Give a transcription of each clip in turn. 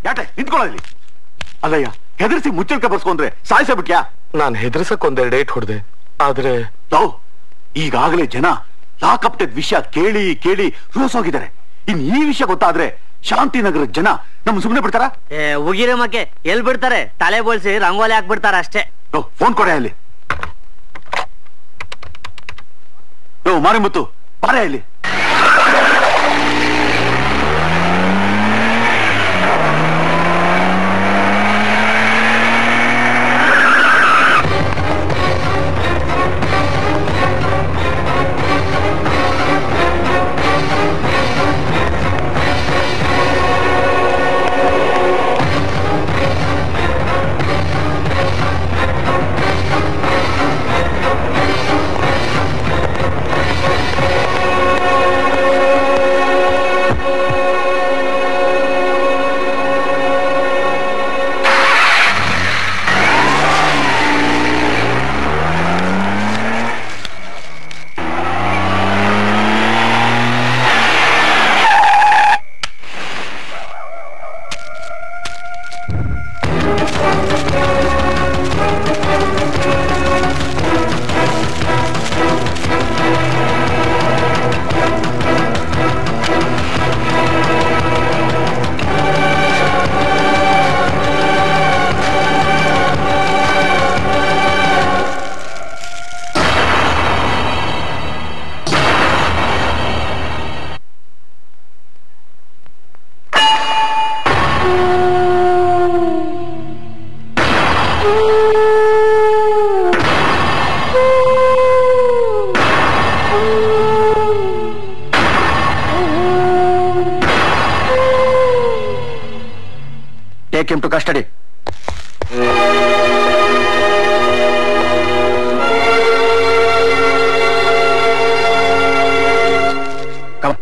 ಯಾಕೆ ನಿಂತ್ಕೊಳ್ಳಿ. ಅಲ್ಲಯ್ಯ, ಹೆದರ್ಸಿ ಮುಚ್ಚಳಿಕೆ ಬರ್ಸ್ಕೊಂಡ್ರೆ ಸಾಯಿಸಬಿಟ್ಯಾ? ನಾನ್ ಹೆದರ್ಸಕ್ ಒಂದೆರಡು ಡೇಟ್ ಹೊಡೆದೆ, ಆದ್ರೆ ಈಗಾಗಲೇ ಜನ ಲಾಕಪ್ಟೆದ್ ವಿಷಯ ಕೇಳಿ ಕೇಳಿ ರೋಸೋಗಿದ್ದಾರೆ. ಇನ್ ಈ ವಿಷಯ ಗೊತ್ತಾದ್ರೆ ಶಾಂತಿನಗರದ ಜನ ನಮ್ ಸುಮ್ನೆ ಬಿಡ್ತಾರ? ಉಗಿರೆ ಮಕ್ಕೆ ಎಲ್ ಬಿಡ್ತಾರೆ? ತಲೆ ಬೋಳ್ಸಿ ರಂಗೋಲಿ ಹಾಕ್ಬಿಡ್ತಾರ ಅಷ್ಟೇ. ಫೋನ್ ಕೊಡೆ ಅಲ್ಲಿ. ಮಾರಿಮುತ್ತು ಬಾರೆ ಅಲ್ಲಿ. Take him to custody. Come on.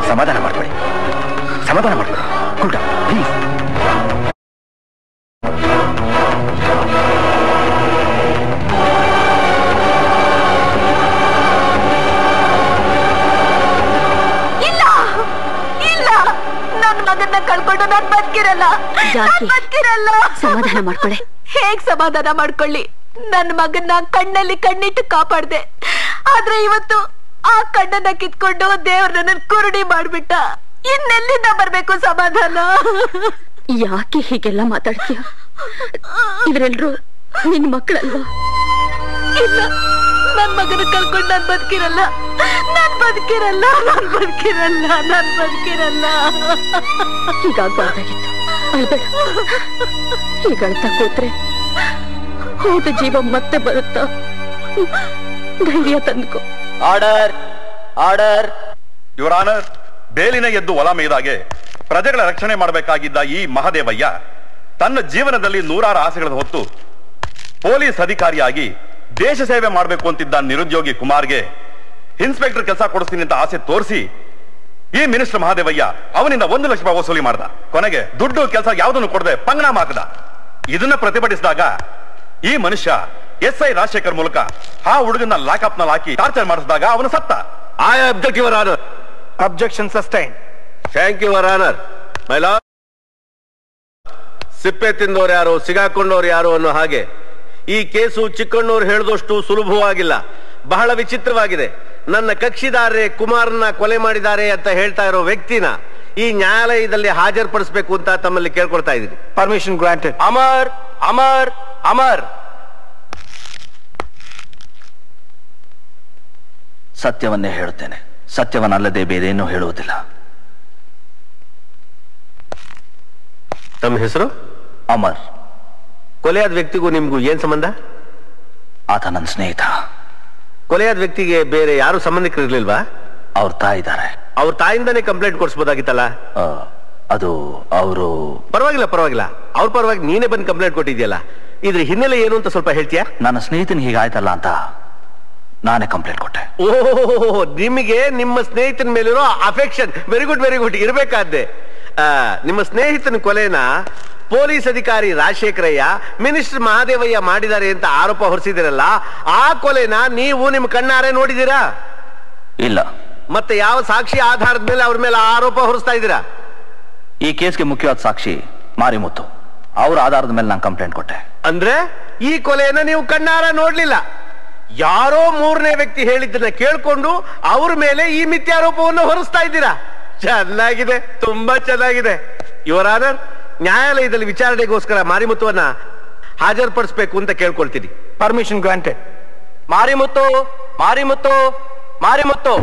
ಸಮಾಧಾನ ಮಾಡ್ಕೊಳ್ಳಿ. ಕೂಟ ಪ್ಲೀಸ್. ಇಲ್ಲ ಇಲ್ಲ, ನನ್ನ ಮಗನ್ನ ಕಳ್ಕೊಂಡು ನಾನು ಬದುಕಿರಲ್ಲ. ಸಮಾಧಾನ ಮಾಡ್ಕೊಳ್ಳಿ. ಹೇಗ್ ಸಮಾಧಾನ ಮಾಡ್ಕೊಳ್ಳಿ? ನನ್ನ ಮಗನ್ನ ಕಣ್ಣಲ್ಲಿ ಕಣ್ಣಿಟ್ಟು ಕಾಪಾಡ್ದೆ, ಆದ್ರೆ ಇವತ್ತು ಆ ಕಣ್ಣನ್ನ ಕಿತ್ಕೊಂಡು ದೇವ್ರನ್ನ ಕುರುಡಿ ಮಾಡ್ಬಿಟ್ಟ. ಇನ್ನೆಲ್ಲಿಂದ ಬರ್ಬೇಕು ಸಮಾಧಾನ? ಯಾಕೆ ಹೀಗೆಲ್ಲ ಮಾತಾಡ್ತೀಯ? ಇವರೆಲ್ರು ನಿನ್ ಮಕ್ಕಳಲ್ವಾ? ಇಲ್ಲ, ನನ್ ಮಗನ ಕಳ್ಕೊಂಡು ನಾನ್ ಬದುಕಿರಲ್ಲ, ನಾನ್ ಬದುಕಿರಲ್ಲ, ನಾನ್ ಬದುಕಿರಲ್ಲ, ನಾನ್ ಬದುಕಿರಲ್ಲ. ಹೀಗಾಗ್ಬಾರ್ದಾಗಿತ್ತು. ಅಳ್ಬೇಡ. ಹೀಗಳ್ತಾ ಕೂತ್ರೆ ಹೋದ ಜೀವ ಮತ್ತೆ ಬರುತ್ತಾ? ಧೈರ್ಯ ತಂದ್ಕೋ. Order order. ಯುವರ್ ಆನರ್, ಬೇಲಿನ ಎದ್ದು ಹೊಲ ಮೇಯ್ದಾಗೆ ಪ್ರಜೆಗಳ ರಕ್ಷಣೆ ಮಾಡಬೇಕಾಗಿದ್ದ ಈ ಮಹಾದೇವಯ್ಯ ತನ್ನ ಜೀವನದಲ್ಲಿ ನೂರಾರು ಆಸೆಗಳನ್ನು ಹೊತ್ತು ಪೊಲೀಸ್ ಅಧಿಕಾರಿಯಾಗಿ ದೇಶ ಸೇವೆ ಮಾಡಬೇಕು ಅಂತಿದ್ದ ನಿರುದ್ಯೋಗಿ ಕುಮಾರ್ಗೆ ಇನ್ಸ್ಪೆಕ್ಟರ್ ಕೆಲಸ ಕೊಡಿಸ್ತೀನಿ ಅಂತ ಆಸೆ ತೋರಿಸಿ ಈ ಮಿನಿಸ್ಟರ್ ಮಹಾದೇವಯ್ಯ ಅವನಿಂದ 1 ಲಕ್ಷ ರೂಪಾಯಿ ವಸೂಲಿ ಮಾಡ್ದ. ಕೊನೆಗೆ ದುಡ್ಡು ಕೆಲಸ ಯಾವುದನ್ನು ಕೊಡದೆ ಪಂಗನಾಮ ಹಾಕದ. ಇದನ್ನ ಪ್ರತಿಭಟಿಸಿದಾಗ ಈ ಮನುಷ್ಯ SI ರಾಜಶೇಖರ್ ಮೂಲಕ ಆ ಹುಡುಗನ ಲಾಕಪ್ ನಲ್ಲಿ ಹಾಕಿ ಟಾರ್ಚರ್ ಮಾಡಿಸಿದಾಗ ಅವನು ಸತ್ತ. I object your honour. Objection sustain. Thank you your honour. My lord, ಸಿಪ್ಪೆ ತಿಂದವರು ಯಾರು, ಸಿಗಾಕೊಂಡವ್ರು ಯಾರು ಅನ್ನೋ ಹಾಗೆ ಈ ಕೇಸು ಚಿಕ್ಕಣ್ಣವ್ರು ಹೇಳಿದಷ್ಟು ಸುಲಭವಾಗಿಲ್ಲ, ಬಹಳ ವಿಚಿತ್ರವಾಗಿದೆ. ನನ್ನ ಕಕ್ಷಿದಾರರೇ ಕುಮಾರ್ನ ಕೊಲೆ ಮಾಡಿದ್ದಾರೆ ಅಂತ ಹೇಳ್ತಾ ಇರೋ ವ್ಯಕ್ತಿನ ಈ ನ್ಯಾಯಾಲಯದಲ್ಲಿ ಹಾಜರುಪಡಿಸಬೇಕು ಅಂತ ತಮ್ಮಲ್ಲಿ ಕೇಳ್ಕೊಳ್ತಾ ಇದ್ದೀನಿ. Permission granted. ಅಮರ್ ಅಮರ್ ಅಮರ್. ಸತ್ಯವನ್ನೇ ಹೇಳುತ್ತೇನೆ, ಸತ್ಯವನ್ನಲ್ಲದೆ ಬೇರೇನೂ ಹೇಳುವುದಿಲ್ಲ. ತಮ್ಮ ಹೆಸರು? ಅಮರ್. ಕೊಲೆಯಾದ ವ್ಯಕ್ತಿಗೂ ನಿಮ್ಗೂ ಏನ್ ಸಂಬಂಧ? ಆತ ನನ್ನ ಸ್ನೇಹಿತ. ಕೊಲೆಯಾದ ವ್ಯಕ್ತಿಗೆ ಬೇರೆ ಯಾರು ಸಂಬಂಧಿಕರು ಇರ್ಲಿಲ್ವಾ? ಅವ್ರ ತಾಯಿ ಇದ್ದಾರೆ. ಅವ್ರ ತಾಯಿಂದಾನೇ ಕಂಪ್ಲೇಂಟ್ ಕೊಡಿಸ್ಬೋದಾಗಿತ್ತಲ್ಲ. ಅದು ಅವರು ಪರವಾಗಿಲ್ಲ ಅವ್ರ ಪರವಾಗಿ ನೀನೇ ಬಂದು ಕಂಪ್ಲೇಂಟ್ ಕೊಟ್ಟಿದ್ಯಲ್ಲ, ಇದ್ರ ಹಿನ್ನೆಲೆ ಏನು ಅಂತ ಸ್ವಲ್ಪ ಹೇಳ್ತೀಯಾ? ನನ್ನ ಸ್ನೇಹಿತನ ಹೀಗಾಯ್ತಲ್ಲ ಅಂತ ನಾನೇ ಕಂಪ್ಲೇಂಟ್ ಕೊಟ್ಟೆ. ಓಹೋ, ನಿಮಗೆ ನಿಮ್ಮ ಸ್ನೇಹಿತನ ಮೇಲಿರೋ ಅಫೆಕ್ಷನ್ ವೆರಿ ಗುಡ್ ಇರಬೇಕಾದ್ದೆ. ನಿಮ್ಮ ಸ್ನೇಹಿತನ ಕೊಲೆನ ಪೊಲೀಸ್ ಅಧಿಕಾರಿ ರಾಜಶೇಖರಯ್ಯ ಮಿನಿಸ್ಟರ್ ಮಹಾದೇವಯ್ಯ ಮಾಡಿದ್ದಾರೆ ಅಂತ ಆರೋಪ ಹೊರಿಸಿದಿರಲ್ಲ, ಆ ಕೊಲೆನ ನೀವು ನಿಮ್ಮ ಕಣ್ಣಾರೆ ನೋಡಿದೀರಾ? ಇಲ್ಲ. ಮತ್ತೆ ಯಾವ ಸಾಕ್ಷಿ ಆಧಾರದ ಮೇಲೆ ಅವ್ರ ಮೇಲೆ ಆರೋಪ ಹೊರಿಸ್ತಾ ಇದ್ದೀರಾ? ಈ ಕೇಸ್ಗೆ ಮುಖ್ಯವಾದ ಸಾಕ್ಷಿ ಮಾರಿಮುತ್ತು. ಅವ್ರ ಆಧಾರದ ಮೇಲೆ ನಾನು ಕಂಪ್ಲೇಂಟ್ ಕೊಟ್ಟೆ. ಅಂದ್ರೆ ಈ ಕೊಲೆಯನ್ನ ನೀವು ಕಣ್ಣಾರ ನೋಡ್ಲಿಲ್ಲ, ಯಾರೋ ಮೂರನೇ ವ್ಯಕ್ತಿ ಹೇಳಿದ್ದನ್ನ ಕೇಳ್ಕೊಂಡು ಅವ್ರ ಮೇಲೆ ಈ ಮಿಥ್ಯಾರೋಪವನ್ನು ಹೊರಿಸ್ತಾ ಇದ್ದೀರಾ. ಚೆನ್ನಾಗಿದೆ, ತುಂಬಾ ಚೆನ್ನಾಗಿದೆ. ಯುವರ್ ಆನರ್, ನ್ಯಾಯಾಲಯದಲ್ಲಿ ವಿಚಾರಣೆಗೋಸ್ಕರ ಮಾರಿಮುತ್ತುವನ್ನ ಹಾಜರುಪಡಿಸಬೇಕು ಅಂತ ಕೇಳ್ಕೊಳ್ತೀನಿ. Permission granted. Marimuthu Marimuthu Marimuthu.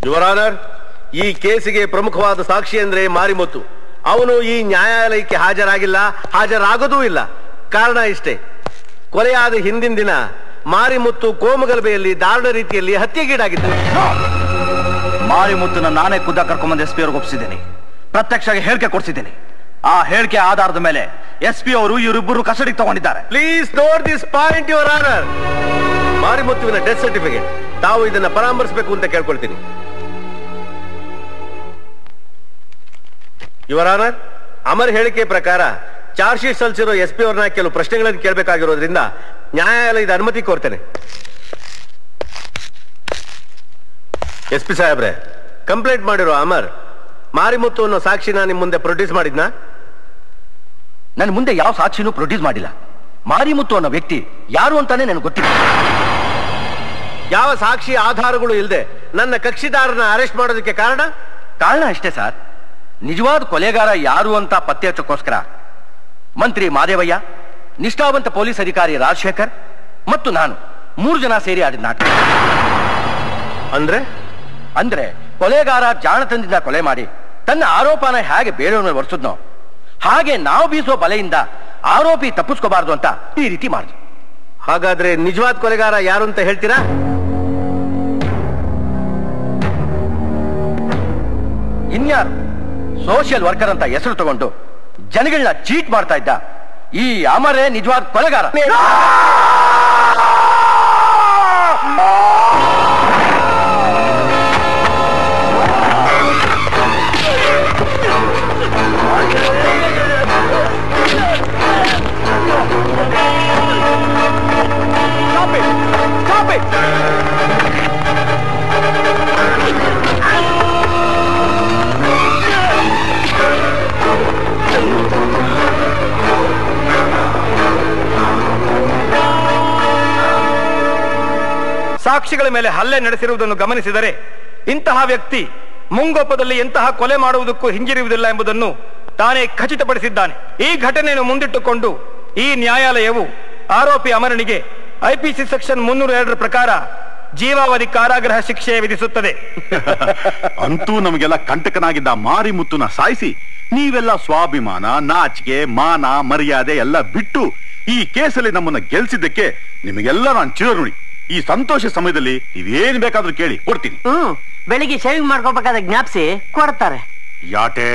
Your honour, ಈ ಕೇಸಿಗೆ ಪ್ರಮುಖವಾದ ಸಾಕ್ಷಿ ಅಂದ್ರೆ ಮಾರಿಮುತ್ತು. ಅವನು ಈ ನ್ಯಾಯಾಲಯಕ್ಕೆ ಹಾಜರಾಗೋದೂ ಇಲ್ಲ. ಕಾರಣ ಇಷ್ಟೇ, ಕೊಲೆಯಾದ ಹಿಂದಿನ ದಿನ ಮಾರಿಮುತ್ತು ಕೋಮಗಲಭೆಯಲ್ಲಿ ದಾರುಣ ರೀತಿಯಲ್ಲಿ ಹತ್ಯೆಗೀಡಾಗಿದ್ದ. ಮಾರಿಮುತ್ತನ ನಾನೇ ಖುದ್ದ ಕರ್ಕೊಂಡ್ಬಂದು SP ಅವ್ರಿಗೆ ಒಪ್ಪಿಸಿದ್ದೀನಿ. ಪ್ರತ್ಯಕ್ಷ ಹೇಳಿಕೆ ಕೊಡ್ಸಿದ್ದೀನಿ. ಆ ಹೇಳಿಕೆ ಆಧಾರದ ಮೇಲೆ SP ಅವರು ಇವರಿಬ್ಬರು ಕಸ್ಟಡಿಗೆ ತಗೊಂಡಿದ್ದಾರೆ. Please note this point your honour. ಮಾರಿಮುತ್ತುವಿನ ಡೆತ್ ಸರ್ಟಿಫಿಕೇಟ್ ತಾವು ಇದನ್ನ ಪರಾಮರ್ಶಿಸಬೇಕು ಅಂತ ಕೇಳ್ಕೊಳ್ತೀನಿ. ಯುವರ್ ಆನರ್, ಅಮರ್ ಹೇಳಿಕೆ ಪ್ರಕಾರ ಚಾರ್ಜ್ ಶೀಟ್ ಸಲ್ಲಿಸಿರೋ SP ಅವ್ರನ್ನ ಕೆಲವು ಪ್ರಶ್ನೆಗಳನ್ನು ಕೇಳಬೇಕಾಗಿರೋದ್ರಿಂದ ನ್ಯಾಯಾಲಯದ ಅನುಮತಿ ಕೋರ್ತೇನೆ. SP ಸಾಹೇಬ್ರೆ, ಕಂಪ್ಲೇಂಟ್ ಮಾಡಿರೋ ಅಮರ್ ಮಾರಿಮುತ್ತು ಅನ್ನೋ ಸಾಕ್ಷಿನ ನಿಮ್ ಮುಂದೆ ಪ್ರೊಡ್ಯೂಸ್ ಮಾಡಿದ್ನಾ? ನನ್ನ ಮುಂದೆ ಯಾವ ಸಾಕ್ಷಿನೂ ಪ್ರೊಡ್ಯೂಸ್ ಮಾಡಿಲ್ಲ. ಮಾರಿಮುತ್ತು ಅನ್ನೋ ವ್ಯಕ್ತಿ ಯಾರು ಅಂತಾನೆ ನನಗೆ ಗೊತ್ತಿಲ್ಲ. ಯಾವ ಸಾಕ್ಷಿ ಆಧಾರಗಳು ಇಲ್ಲದೆ ನನ್ನ ಕಕ್ಷಿದಾರನ ಅರೆಸ್ಟ್ ಮಾಡೋದಕ್ಕೆ ಕಾರಣ ಅಷ್ಟೇ ಸರ್. ನಿಜವಾದ ಕೊಲೆಗಾರ ಯಾರು ಅಂತ ಪತ್ತೆ ಹಚ್ಚೋಕ್ಕೋಸ್ಕರ ಮಂತ್ರಿ ಮಾದೇವಯ್ಯ, ನಿಷ್ಠಾವಂತ ಪೊಲೀಸ್ ಅಧಿಕಾರಿ ರಾಜಶೇಖರ್ ಮತ್ತು ನಾನು 3 ಜನ ಸೇರಿ ಆಡಿದ ನಾಟಕ. ಅಂದ್ರೆ ಕೊಲೆಗಾರ ಜಾಣತನದಿಂದ ಕೊಲೆ ಮಾಡಿ ತನ್ನ ಆರೋಪನ ಹೇಗೆ ಬೇರೆಯವ್ರ ಮೇಲೆ ಹೊರಿಸಿದ್ನೋ ಹಾಗೆ ನಾವು ಬೀಸೋ ಬಲೆಯಿಂದ ಆರೋಪಿ ತಪ್ಪಿಸ್ಕೋಬಾರ್ದು ಅಂತ ಈ ರೀತಿ ಮಾಡಿದ್ವಿ. ಹಾಗಾದ್ರೆ ನಿಜವಾದ ಕೊಲೆಗಾರ ಯಾರು ಅಂತ ಹೇಳ್ತೀರಾ? ಇನ್ಯಾರು? ಸೋಷಿಯಲ್ ವರ್ಕರ್ ಅಂತ ಹೆಸರು ತಗೊಂಡು ಜನಗಳನ್ನ ಚೀಟ್ ಮಾಡ್ತಾ ಇದ್ದ ಈ ಅಮರೇ ನಿಜವಾದ ಕೊಲೆಗಾರ. ಸಾಕ್ಷಿಗಳ ಮೇಲೆ ಹಲ್ಲೆ ನಡೆಸಿರುವುದನ್ನು ಗಮನಿಸಿದರೆ ಇಂತಹ ವ್ಯಕ್ತಿ ಮುಂಗೋಪದಲ್ಲಿ ಎಂತಹ ಕೊಲೆ ಮಾಡುವುದಕ್ಕೂ ಹಿಂಜರಿಯುವುದಿಲ್ಲ ಎಂಬುದನ್ನು ತಾನೇ ಖಚಿತಪಡಿಸಿದ್ದಾನೆ. ಈ ಘಟನೆಯನ್ನು ಮುಂದಿಟ್ಟುಕೊಂಡು ಈ ನ್ಯಾಯಾಲಯವು ಆರೋಪಿ ಅಮರನಿಗೆ IPC ಸೆಕ್ಷನ್ 302 ಪ್ರಕಾರ ಜೀವಾವಧಿ ಕಾರಾಗೃಹ ಶಿಕ್ಷೆ ವಿಧಿಸುತ್ತದೆ. ಅಂತೂ ನಮಗೆಲ್ಲ ಕಂಟಕನಾಗಿದ್ದ ಮಾರಿಮುತ್ತುನ ಸಾಯಿಸಿ ನೀವೆಲ್ಲ ಸ್ವಾಭಿಮಾನ, ನಾಚಿಕೆ, ಮಾನ, ಮರ್ಯಾದೆ ಎಲ್ಲ ಬಿಟ್ಟು ಈ ಕೇಸಲ್ಲಿ ನಮ್ಮನ್ನ ಗೆಲ್ಸಿದ್ದಕ್ಕೆ ನಿಮಗೆಲ್ಲ ನಾನು ಚಿರಋಣಿ. ಈ ಸಂತೋಷ ಸಮಯದಲ್ಲಿ ನೀವೇನ್ ಬೇಕಾದ್ರೂ ಕೇಳಿ ಕೊಡ್ತೀನಿ. ಬೆಳಿಗ್ಗೆ ಶೇವಿಂಗ್ ಮಾಡ್ಕೋಬೇಕಾದ ಜ್ಞಾಪಿಸಿ ಕೊಡ್ತಾರೆ. ಯಾಟೆ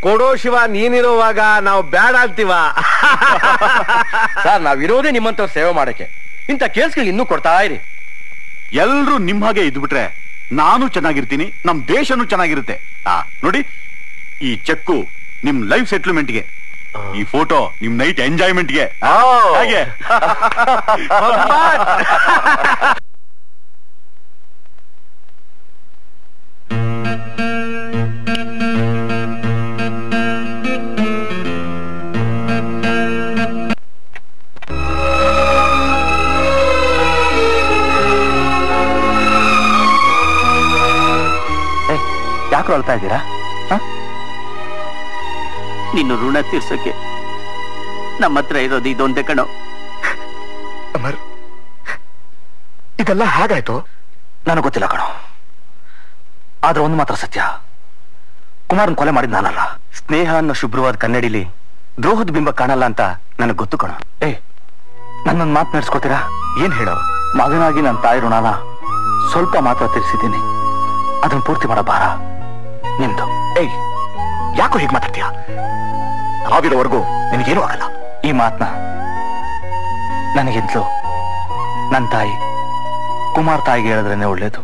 ಕೊಡೋ ಶಿವ, ನೀನಿರುವಾಗ ನಾವು ಬ್ಯಾಡ ಆಗ್ತೀವ. ಸರ್, ನಾವಿರೋದೇ ನಿಮ್ಮಂತವ್ರು ಸೇವೆ ಮಾಡಕ್ಕೆ. ಇಂಥ ಕೇಸ್ಗಳು ಇನ್ನೂ ಕೊಡ್ತಾ ಇರಿ. ಎಲ್ರು ನಿಮ್ ಹಾಗೆ ಇದ್ಬಿಟ್ರೆ ನಾನು ಚೆನ್ನಾಗಿರ್ತೀನಿ, ನಮ್ ದೇಶನೂ ಚೆನ್ನಾಗಿರುತ್ತೆ. ನೋಡಿ, ಈ ಚೆಕ್ಕು ನಿಮ್ ಲೈಫ್ ಸೆಟ್ಲ್ಮೆಂಟ್ಗೆ, ಈ ಫೋಟೋ ನಿಮ್ ನೈಟ್ ಎಂಜಾಯ್ಮೆಂಟ್ಗೆ. ಹಾಗೆ ಯಾಕೆ ಅಳ್ತಾ ಇದ್ದೀರಾ? ನಿನ್ನ ಋಣ ತೀರ್ಸೋಕೆ ನಮ್ಮ ಹತ್ರ ಇರೋದು ಇದೊಂದೇ ಕಣೋ. ಅಮರ್, ಇದೆಲ್ಲ ಹೇಗಾಯ್ತು? ನನಗೆ ಗೊತ್ತಿಲ್ಲ ಕಣೋ. ಆದ್ರೆ ಒಂದು ಮಾತ್ರ ಸತ್ಯ, ಕುಮಾರನ್ ಕೊಲೆ ಮಾಡಿದ್ ನಾನಲ್ಲ. ಸ್ನೇಹ ಅನ್ನೋ ಶುಭ್ರವಾದ ಕನ್ನಡಿಲಿ ದ್ರೋಹದ ಬಿಂಬ ಕಾಣಲ್ಲ ಅಂತ ನನಗೆ ಗೊತ್ತು ಕಣ. ನನ್ನೊಂದು ಮಾತು ನಡೆಸ್ಕೊತೀರಾ? ಏನ್ ಹೇಳೋ? ಮಗನಾಗಿ ನನ್ನ ತಾಯಿ ಋಣನ ಸ್ವಲ್ಪ ಮಾತ್ರ ತೀರಿಸಿದ್ದೀನಿ, ಅದನ್ನ ಪೂರ್ತಿ ಮಾಡೋ ಭಾರ ನಿಮ್ದು. ಯಾಕೋ ಹೀಗೆ ಮಾತಾಡ್ತೀಯ? ಆಗಿರೋವರೆಗೂ ನಿನಗೇನೂ ಆಗಲ್ಲ. ಈ ಮಾತನ್ನ ನನಗಿಂತಲೂ ನನ್ನ ತಾಯಿ ಕುಮಾರ್ ತಾಯಿಗೆ ಹೇಳಿದ್ರೇನೆ ಒಳ್ಳೇದು.